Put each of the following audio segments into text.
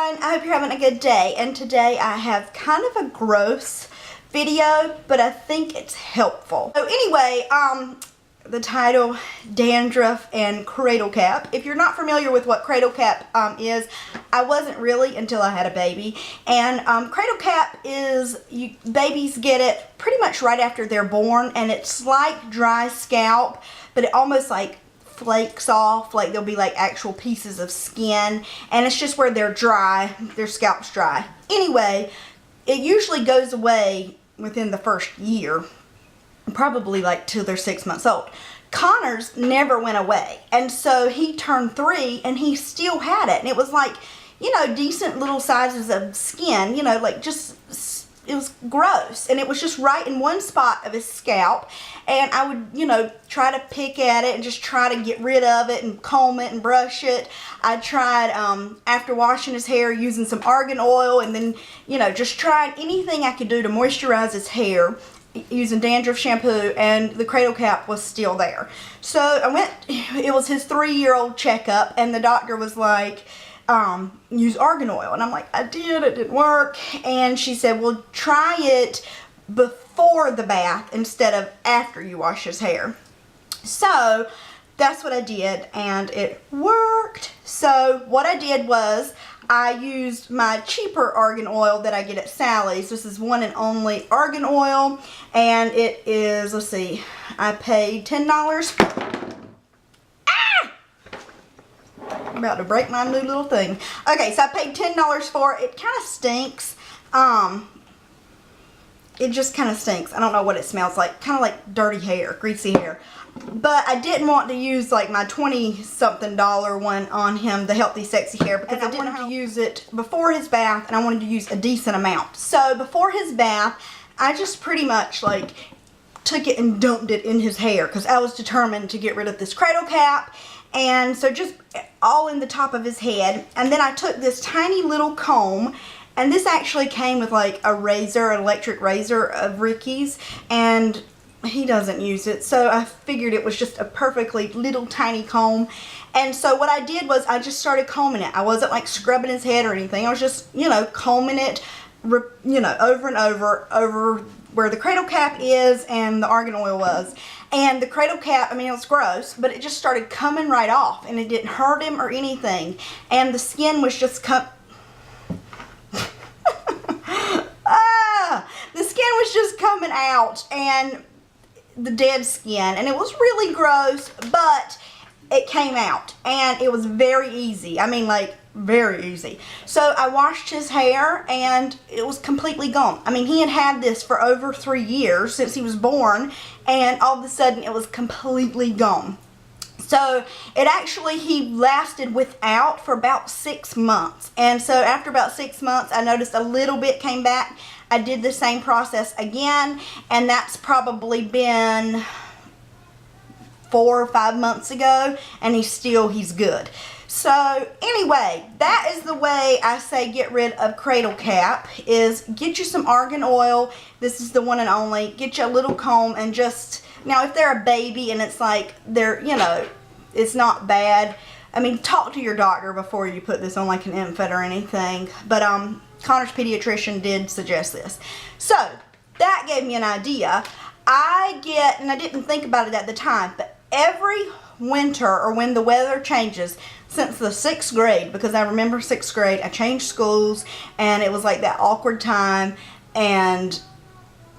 everyone, I hope you're having a good day, and today I have kind of a gross video, but I think it's helpful. So anyway, the title, Dandruff and Cradle Cap. If you're not familiar with what Cradle Cap is, I wasn't really until I had a baby. And Cradle Cap is, babies get it pretty much right after they're born, and it's like dry scalp, but it almost like flakes off, like there'll be like actual pieces of skin, and it's just where they're dry, their scalp's dry. Anyway, it usually goes away within the first year, probably like till they're 6 months old. Connor's never went away, and so he turned 3 and he still had it, and it was like, you know, decent little sizes of skin, you know, like just, it was gross, and it was just right in one spot of his scalp, and I would, you know, try to pick at it and just try to get rid of it and comb it and brush it. I tried, after washing his hair, using some argan oil, and then, you know, just trying anything I could do to moisturize his hair using Dandruff shampoo, and the Cradle Cap was still there. So I went, it was his 3-year-old checkup, and the doctor was like, use argan oil, and I'm like, I did, it didn't work. And she said, well, try it before the bath instead of after you wash his hair. So that's what I did, and it worked. So what I did was I used my cheaper argan oil that I get at Sally's. This is one and only argan oil, and it is, let's see, I paid $10. I'm about to break my new little thing. Okay, so I paid $10 for it. It kind of stinks. It just kind of stinks. I don't know what it smells like. Kind of like dirty hair, greasy hair. But I didn't want to use like my $20-something one on him, the Healthy Sexy Hair, because I didn't want to use it before his bath, and I wanted to use a decent amount. So before his bath, I just pretty much like took it and dumped it in his hair, because I was determined to get rid of this Cradle Cap. And so just all in the top of his head. And then I took this tiny little comb, and this actually came with like a razor, an electric razor of Ricky's, and he doesn't use it, so I figured it was just a perfectly little tiny comb. And so what I did was I just started combing it. I wasn't like scrubbing his head or anything. I was just, you know, combing it, you know, over and over where the Cradle Cap is and the argan oil was. And the Cradle Cap, I mean, it was gross, but it just started coming right off, and it didn't hurt him or anything. And the skin was just the skin was just coming out, and the dead skin, and it was really gross, but it came out, and it was very easy. I mean, like, very easy. So I washed his hair, and it was completely gone. I mean, he had had this for over 3 years, since he was born, and all of a sudden it was completely gone. So it actually, he lasted without for about 6 months. And so after about 6 months, I noticed a little bit came back. I did the same process again, and that's probably been 4 or 5 months ago, and he's good. So anyway, that is the way I say get rid of Cradle Cap, is get you some argan oil. This is the one and only. Get you a little comb, and just, now if they're a baby and it's like, they're, you know, it's not bad. I mean, talk to your doctor before you put this on like an infant or anything. But Connor's pediatrician did suggest this. So that gave me an idea. I get, and I didn't think about it at the time, but every winter, or when the weather changes, since the 6th grade, because I remember 6th grade, I changed schools, and it was like that awkward time, and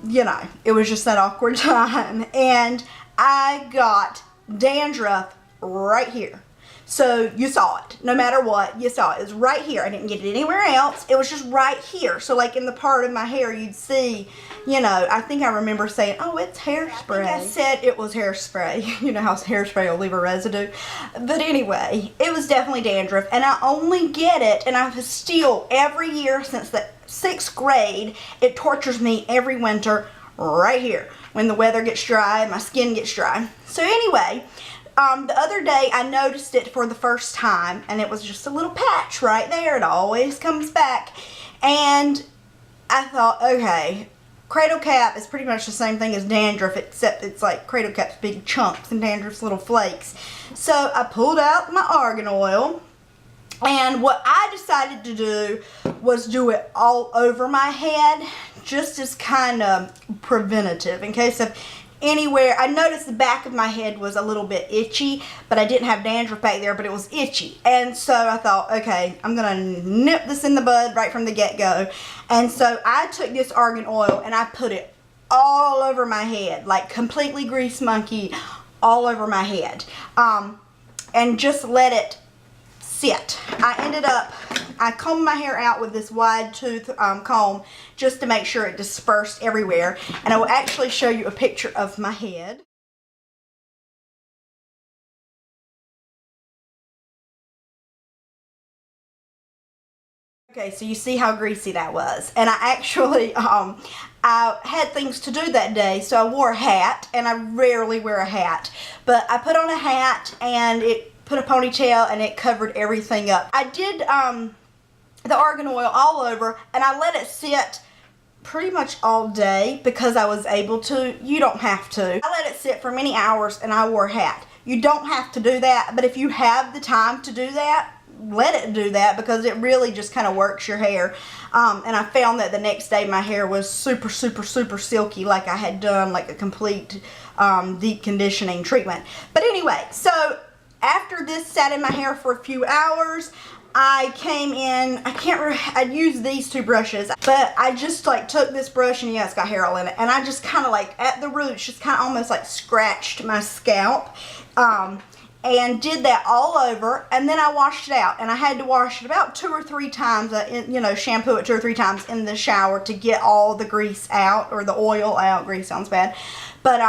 you know, it was just that awkward time, and I got dandruff right here. So you saw it. No matter what, you saw it. It was right here. I didn't get it anywhere else. It was just right here. So like in the part of my hair, you'd see, you know, I think I remember saying, oh, it's hairspray. I said it was hairspray. You know how hairspray will leave a residue. But anyway, it was definitely dandruff. And I only get it, and I've still, every year since the 6th grade, it tortures me every winter right here. When the weather gets dry, my skin gets dry. So anyway, the other day I noticed it for the first time, and it was just a little patch right there. It always comes back, and I thought, okay, Cradle Cap is pretty much the same thing as dandruff, except it's like Cradle Cap's big chunks and dandruff's little flakes. So I pulled out my argan oil, And what I decided to do was do it all over my head, just as kind of preventative in case of anywhere. I noticed the back of my head was a little bit itchy, but I didn't have dandruff back there, but it was itchy. And so I thought, okay, I'm gonna nip this in the bud right from the get-go. And so I took this argan oil and I put it all over my head, like completely grease monkey all over my head, and just let it sit. I combed my hair out with this wide tooth comb just to make sure it dispersed everywhere. And I will actually show you a picture of my head. Okay, so you see how greasy that was. And I actually, I had things to do that day, so I wore a hat, and I rarely wear a hat. But I put on a hat, and it put a ponytail, and it covered everything up. I did the argan oil all over, and I let it sit pretty much all day because I was able to. You don't have to. I let it sit for many hours, and I wore a hat. You don't have to do that, but if you have the time to do that, let it do that because it really just kind of works your hair. And I found that the next day my hair was super silky, like I had done like a complete deep conditioning treatment. But anyway, so after this sat in my hair for a few hours, I came in, I used these two brushes, but I just like took this brush, and yeah, it's got hair all in it, and I just kind of like at the roots, just kind of almost like scratched my scalp, and did that all over, and then I washed it out, and I had to wash it about 2 or 3 times, you know, shampoo it 2 or 3 times in the shower to get all the grease out, or the oil out. Grease sounds bad, but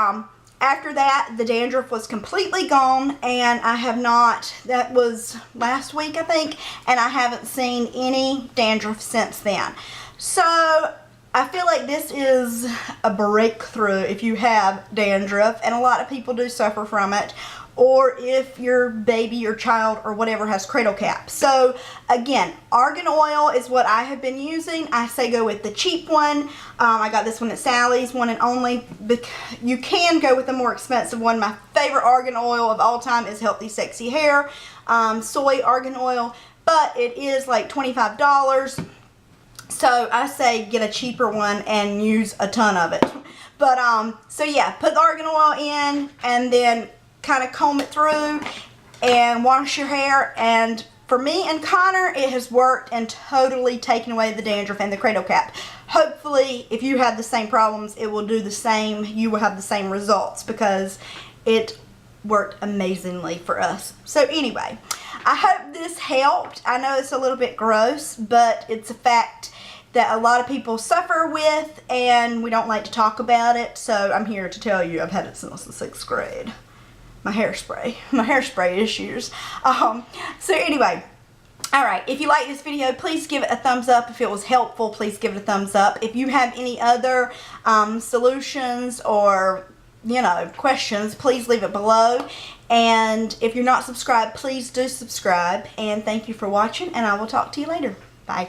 after that, the dandruff was completely gone, and I have not, that was last week I think, and I haven't seen any dandruff since then. So I feel like this is a breakthrough if you have dandruff, and a lot of people do suffer from it, or if your baby, your child, or whatever has cradle cap. So again, argan oil is what I have been using. I say go with the cheap one. I got this one at Sally's, one and only. You can go with the more expensive one. My favorite argan oil of all time is Healthy Sexy Hair, soy argan oil, but it is like $25. So I say get a cheaper one and use a ton of it. But so yeah, put the argan oil in, and then kind of comb it through and wash your hair. And for me and Connor, it has worked and totally taken away the dandruff and the cradle cap. Hopefully, if you have the same problems, it will do the same. You will have the same results because it worked amazingly for us. So anyway, I hope this helped. I know it's a little bit gross, but it's a fact that a lot of people suffer with, and we don't like to talk about it. So I'm here to tell you I've had it since the 6th grade. My hairspray issues. So anyway, alright, if you like this video, please give it a thumbs up. If it was helpful, please give it a thumbs up. If you have any other solutions or, you know, questions, please leave it below. And if you're not subscribed, please do subscribe. And thank you for watching, and I will talk to you later. Bye.